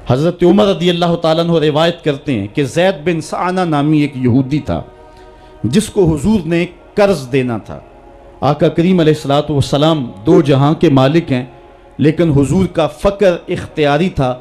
حضرت عمر رضی اللہ تعالیٰ عنہ روایت کرتے ہیں کہ زید بن سعنہ نامی ایک یہودی تھا جس کو حضور نے قرض دینا تھا۔ آقا کریم علیہ الصلوۃ والسلام دو جہاں کے مالک ہیں، لیکن حضور کا فقر اختیاری تھا۔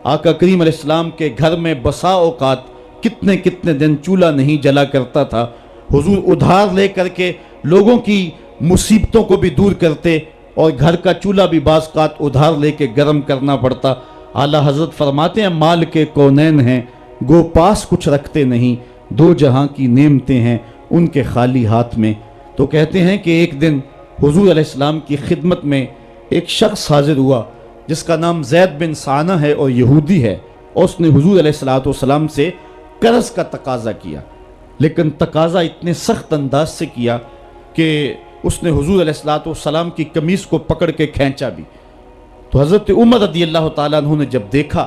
آقا کریم علیہ السلام کے گھر میں بسا اوقات کتنے دن چولہا نہیں جلا کرتا تھا۔ حضور ادھار لے کر کے لوگوں کی مصیبتوں کو بھی دور کرتے، اور گھر کا چولہا بھی بعض اوقات ادھار لے کے گرم کرنا پڑتا۔ اعلیٰ حضرت فرماتے ہیں مال کے کونین ہیں گو پاس کچھ رکھتے نہیں، دو جہاں کی نعمتیں ہیں ان کے خالی ہاتھ میں۔ تو کہتے ہیں کہ ایک دن حضور علیہ السلام کی خدمت میں ایک شخص حاضر ہوا جس کا نام زید بن سعنہ ہے اور یہودی ہے، اور اس نے حضور علیہ السلام سے قرض کا تقاضا کیا، لیکن تقاضا اتنے سخت انداز سے کیا کہ اس نے حضور علیہ السلام کی قمیص کو پکڑ کے کھینچا بھی۔ تو حضرت عمر رضی اللہ تعالیٰ عنہ نے جب دیکھا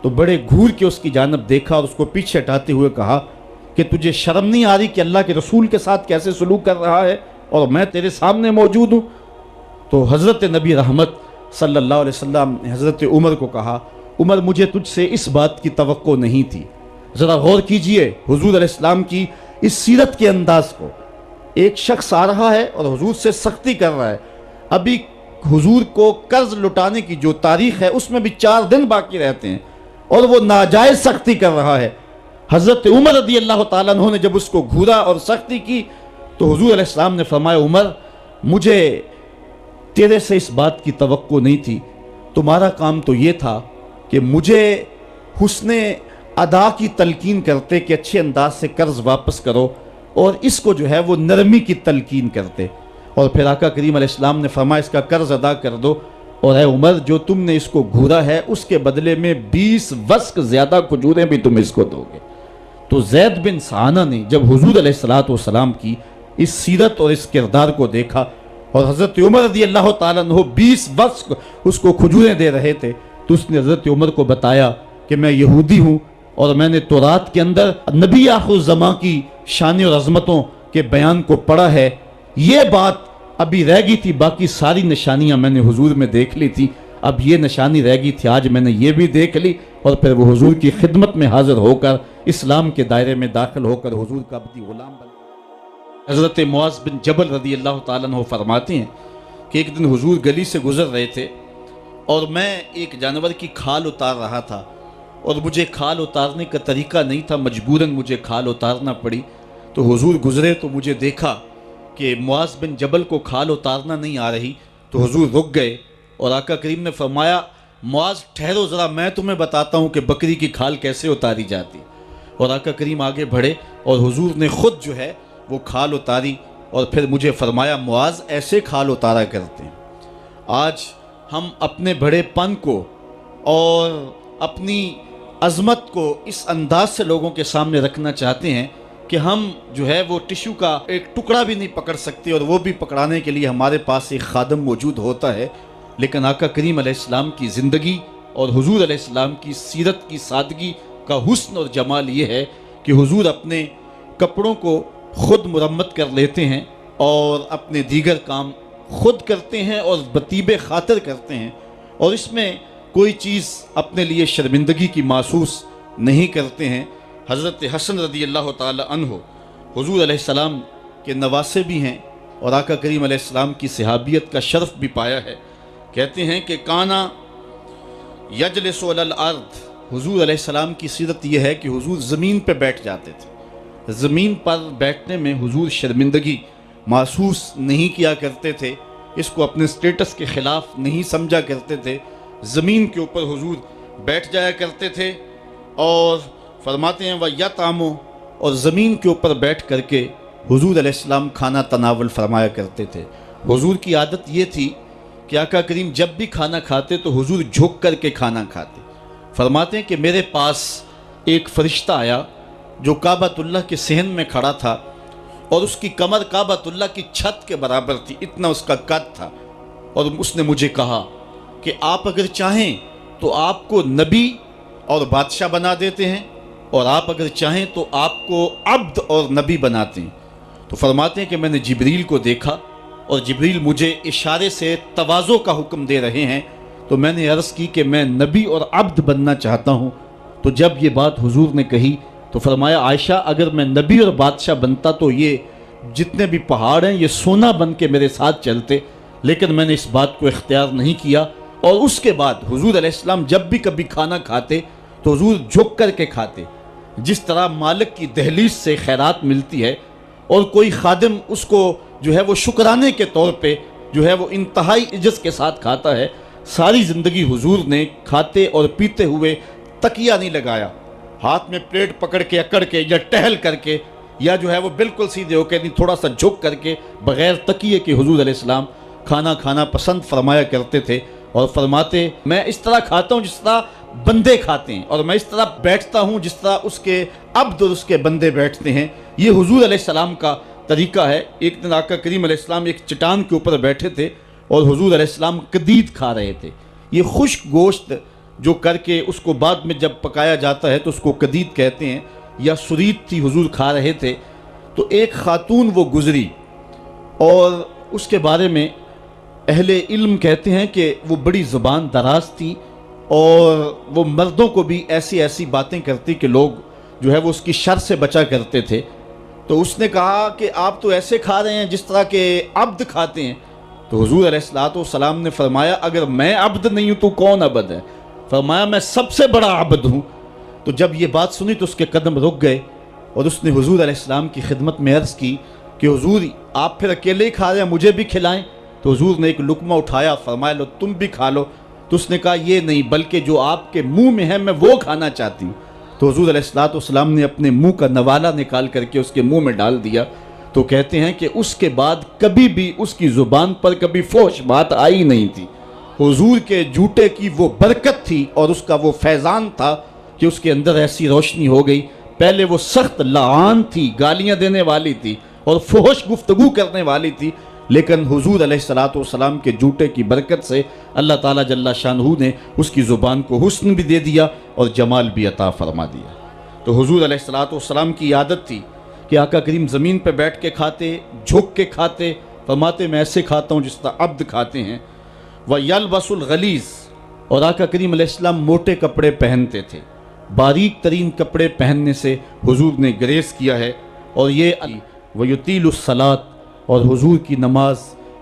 تو بڑے گھور کے اس کی جانب دیکھا اور اس کو پیچھے ہٹاتے ہوئے کہا کہ تجھے شرم نہیں آ رہی کہ اللہ کے رسول کے ساتھ کیسے سلوک کر رہا ہے اور میں تیرے سامنے موجود ہوں؟ تو حضرت نبی رحمت صلی اللہ علیہ وسلم نے حضرت عمر کو کہا عمر مجھے تجھ سے اس بات کی توقع نہیں تھی۔ ذرا غور کیجئے حضور علیہ السلام کی اس سیرت کے انداز کو۔ ایک شخص آ رہا ہے اور حضور سے سختی کر رہا ہے، ابھی حضور کو قرض لٹانے کی جو تاریخ ہے اس میں بھی 4 دن باقی رہتے ہیں، اور وہ ناجائز سختی کر رہا ہے۔ حضرت عمر رضی اللہ تعالیٰ عنہ نے جب اس کو گھورا اور سختی کی تو حضور علیہ السلام نے فرمایا عمر مجھے تیرے سے اس بات کی توقع نہیں تھی، تمہارا کام تو یہ تھا کہ مجھے حسن ادا کی تلقین کرتے کہ اچھے انداز سے قرض واپس کرو، اور اس کو جو ہے وہ نرمی کی تلقین کرتے، اور پھر آقا کریم علیہ السلام نے فرمایا اس کا قرض ادا کر دو، اور اے عمر جو تم نے اس کو گھورا ہے اس کے بدلے میں 20 وسق زیادہ کھجوریں بھی تم اس کو دو گے۔ تو زید بن سعنہ نے جب حضور علیہ السلام کی اس سیرت اور اس کردار کو دیکھا، اور حضرت عمر رضی اللہ تعالیٰ عنہ 20 وسق اس کو کھجوریں دے رہے تھے، تو اس نے حضرت عمر کو بتایا کہ میں یہودی ہوں اور میں نے تورات کے اندر نبی آخر الزماں کی شان اور عظمتوں کے بیان کو پڑھا ہے، یہ بات ابھی رہ گئی تھی، باقی ساری نشانیاں میں نے حضور میں دیکھ لی تھی، اب یہ نشانی رہ گئی تھی، آج میں نے یہ بھی دیکھ لی۔ اور پھر وہ حضور کی خدمت میں حاضر ہو کر اسلام کے دائرے میں داخل ہو کر حضور کا عبدی غلام بن۔ حضرت معاذ بن جبل رضی اللہ تعالیٰ عنہ فرماتے ہیں کہ ایک دن حضور گلی سے گزر رہے تھے اور میں ایک جانور کی کھال اتار رہا تھا، اور مجھے کھال اتارنے کا طریقہ نہیں تھا، مجبوراً مجھے کھال اتارنا پڑی۔ تو حضور گزرے تو مجھے دیکھا کہ معاذ بن جبل کو کھال اتارنا نہیں آ رہی، تو حضور رک گئے اور آقا کریم نے فرمایا معاذ ٹھہرو ذرا میں تمہیں بتاتا ہوں کہ بکری کی کھال کیسے اتاری جاتی۔ اور آقا کریم آگے بڑھے اور حضور نے خود جو ہے وہ کھال اتاری، اور پھر مجھے فرمایا معاذ ایسے کھال اتارا کرتے ہیں۔ آج ہم اپنے بڑے پن کو اور اپنی عظمت کو اس انداز سے لوگوں کے سامنے رکھنا چاہتے ہیں کہ ہم جو ہے وہ ٹشو کا ایک ٹکڑا بھی نہیں پکڑ سکتے، اور وہ بھی پکڑانے کے لیے ہمارے پاس ایک خادم موجود ہوتا ہے۔ لیکن آقا کریم علیہ السلام کی زندگی اور حضور علیہ السلام کی سیرت کی سادگی کا حسن اور جمال یہ ہے کہ حضور اپنے کپڑوں کو خود مرمت کر لیتے ہیں اور اپنے دیگر کام خود کرتے ہیں اور بطیب خاطر کرتے ہیں، اور اس میں کوئی چیز اپنے لیے شرمندگی کی محسوس نہیں کرتے ہیں۔ حضرت حسن رضی اللہ تعالی عنہ حضور علیہ السلام کے نواسے بھی ہیں اور آقا کریم علیہ السلام کی صحابیت کا شرف بھی پایا ہے۔ کہتے ہیں کہ کانا یجلس علی الارض، حضور علیہ السلام کی سیرت یہ ہے کہ حضور زمین پہ بیٹھ جاتے تھے، زمین پر بیٹھنے میں حضور شرمندگی محسوس نہیں کیا کرتے تھے، اس کو اپنے سٹیٹس کے خلاف نہیں سمجھا کرتے تھے، زمین کے اوپر حضور بیٹھ جایا کرتے تھے، اور فرماتے ہیں وَيَطْعَمُ، اور زمین کے اوپر بیٹھ کر کے حضور علیہ السلام کھانا تناول فرمایا کرتے تھے۔ حضور کی عادت یہ تھی کہ آقا کریم جب بھی کھانا کھاتے تو حضور جھک کر کے کھانا کھاتے۔ فرماتے ہیں کہ میرے پاس ایک فرشتہ آیا جو کعبۃ اللہ کے صحن میں کھڑا تھا، اور اس کی کمر کعبۃ اللہ کی چھت کے برابر تھی، اتنا اس کا قد تھا، اور اس نے مجھے کہا کہ آپ اگر چاہیں تو آپ کو نبی اور بادشاہ بنا دیتے ہیں، اور آپ اگر چاہیں تو آپ کو عبد اور نبی بناتے ہیں۔ تو فرماتے ہیں کہ میں نے جبریل کو دیکھا، اور جبریل مجھے اشارے سے تواضع کا حکم دے رہے ہیں، تو میں نے عرض کی کہ میں نبی اور عبد بننا چاہتا ہوں۔ تو جب یہ بات حضور نے کہی تو فرمایا عائشہ اگر میں نبی اور بادشاہ بنتا تو یہ جتنے بھی پہاڑ ہیں یہ سونا بن کے میرے ساتھ چلتے، لیکن میں نے اس بات کو اختیار نہیں کیا۔ اور اس کے بعد حضور علیہ السلام جب بھی کبھی کھانا کھاتے تو حضور جھک کر کے کھاتے، جس طرح مالک کی دہلیز سے خیرات ملتی ہے اور کوئی خادم اس کو جو ہے وہ شکرانے کے طور پہ جو ہے وہ انتہائی عجز کے ساتھ کھاتا ہے، ساری زندگی حضور نے کھاتے اور پیتے ہوئے تکیہ نہیں لگایا، ہاتھ میں پلیٹ پکڑ کے اکڑ کے یا ٹہل کر کے یا جو ہے وہ بالکل سیدھے ہو کے نہیں، تھوڑا سا جھک کر کے بغیر تکیے کے حضور علیہ السلام کھانا کھانا پسند فرمایا کرتے تھے، اور فرماتے میں اس طرح کھاتا ہوں جس طرح بندے کھاتے ہیں، اور میں اس طرح بیٹھتا ہوں جس طرح اس کے عبد اور اس کے بندے بیٹھتے ہیں۔ یہ حضور علیہ السلام کا طریقہ ہے۔ ایک دن آقا کریم علیہ السلام ایک چٹان کے اوپر بیٹھے تھے اور حضور علیہ السلام قدید کھا رہے تھے۔ یہ خشک گوشت جو کر کے اس کو بعد میں جب پکایا جاتا ہے تو اس کو قدید کہتے ہیں، یا سرید تھی، حضور کھا رہے تھے۔ تو ایک خاتون وہ گزری اور اس کے بارے میں اہل علم کہتے ہیں کہ وہ بڑی زبان دراز تھی اور وہ مردوں کو بھی ایسی ایسی باتیں کرتی کہ لوگ جو ہے وہ اس کی شر سے بچا کرتے تھے۔ تو اس نے کہا کہ آپ تو ایسے کھا رہے ہیں جس طرح کے عبد کھاتے ہیں۔ تو حضور علیہ السلام نے فرمایا اگر میں عبد نہیں ہوں تو کون عبد ہے؟ فرمایا میں سب سے بڑا عبد ہوں۔ تو جب یہ بات سنی تو اس کے قدم رک گئے اور اس نے حضور علیہ السلام کی خدمت میں عرض کی کہ حضور آپ پھر اکیلے ہی کھا رہے ہیں، مجھے بھی کھلائیں۔ تو حضور نے ایک لقمہ اٹھایا، فرمایا لو تم بھی کھا لو۔ تو اس نے کہا یہ نہیں، بلکہ جو آپ کے منہ میں ہے میں وہ کھانا چاہتی ہوں۔ تو حضور علیہ السلام نے اپنے منہ کا نوالا نکال کر کے اس کے منہ میں ڈال دیا۔ تو کہتے ہیں کہ اس کے بعد کبھی بھی اس کی زبان پر کبھی فحش بات آئی نہیں تھی۔ حضور کے جوٹے کی وہ برکت تھی اور اس کا وہ فیضان تھا کہ اس کے اندر ایسی روشنی ہو گئی۔ پہلے وہ سخت لعان تھی، گالیاں دینے والی تھی اور فحش گفتگو کرنے والی تھی، لیکن حضور علیہ السلام کے جوٹے کی برکت سے اللہ تعالیٰ جل شانہ نے اس کی زبان کو حسن بھی دے دیا اور جمال بھی عطا فرما دیا۔ تو حضور علیہ السلام کی عادت تھی کہ آقا کریم زمین پہ بیٹھ کے کھاتے، جھک کے کھاتے، فرماتے میں ایسے کھاتا ہوں جس طرح عبد کھاتے ہیں۔ وَيَلْبَسُ الْغَلِيظ، اور آقا کریم علیہ السلام موٹے کپڑے پہنتے تھے، باریک ترین کپڑے پہننے سے حضور نے گریز کیا ہے۔ اور یہ وَيُطِيلُ الصَّلَاةَ، اور حضور کی نماز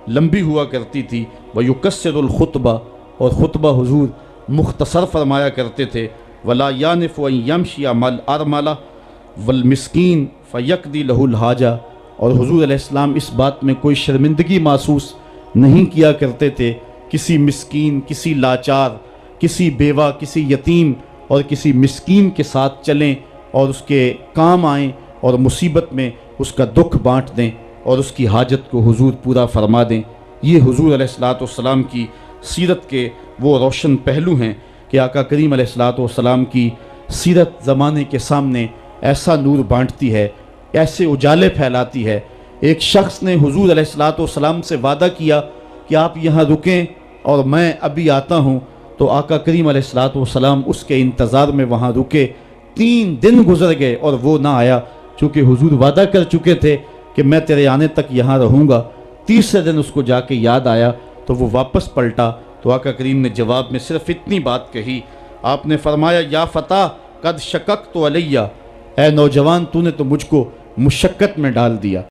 لمبی ہوا کرتی تھی۔ وَيُقَصِّرُ الْخُطْبَةَ، اور خطبہ حضور مختصر فرمایا کرتے تھے۔ وَلَا يَانِفُ أَن يَمْشِيَ مَعَ الْأَرْمَلَةِ وَالْمِسْكِينِ فَيَقْضِي لَهُ الْحَاجَةَ، اور حضور علیہ السلام اس بات میں کوئی شرمندگی محسوس نہیں کیا کرتے تھے کسی مسکین، کسی لاچار، کسی بیوہ، کسی یتیم اور کسی مسکین کے ساتھ چلیں اور اس کے کام آئیں اور مصیبت میں اس کا دکھ بانٹ دیں اور اس کی حاجت کو حضور پورا فرما دیں۔ یہ حضور علیہ السلام کی سیرت کے وہ روشن پہلو ہیں کہ آقا کریم علیہ السلام کی سیرت زمانے کے سامنے ایسا نور بانٹتی ہے، ایسے اجالے پھیلاتی ہے۔ ایک شخص نے حضور علیہ السلام سے وعدہ کیا کہ آپ یہاں رکیں اور میں ابھی آتا ہوں، تو آقا کریم علیہ السلام اس کے انتظار میں وہاں رکے۔ 3 دن گزر گئے اور وہ نہ آیا، چونکہ حضور وعدہ کر چکے تھے کہ میں تیرے آنے تک یہاں رہوں گا۔ تیسرے دن اس کو جا کے یاد آیا تو وہ واپس پلٹا، تو آقا کریم نے جواب میں صرف اتنی بات کہی، آپ نے فرمایا یا فتیٰ قد شککت علیہ، اے نوجوان تو نے تو مجھ کو مشقت میں ڈال دیا۔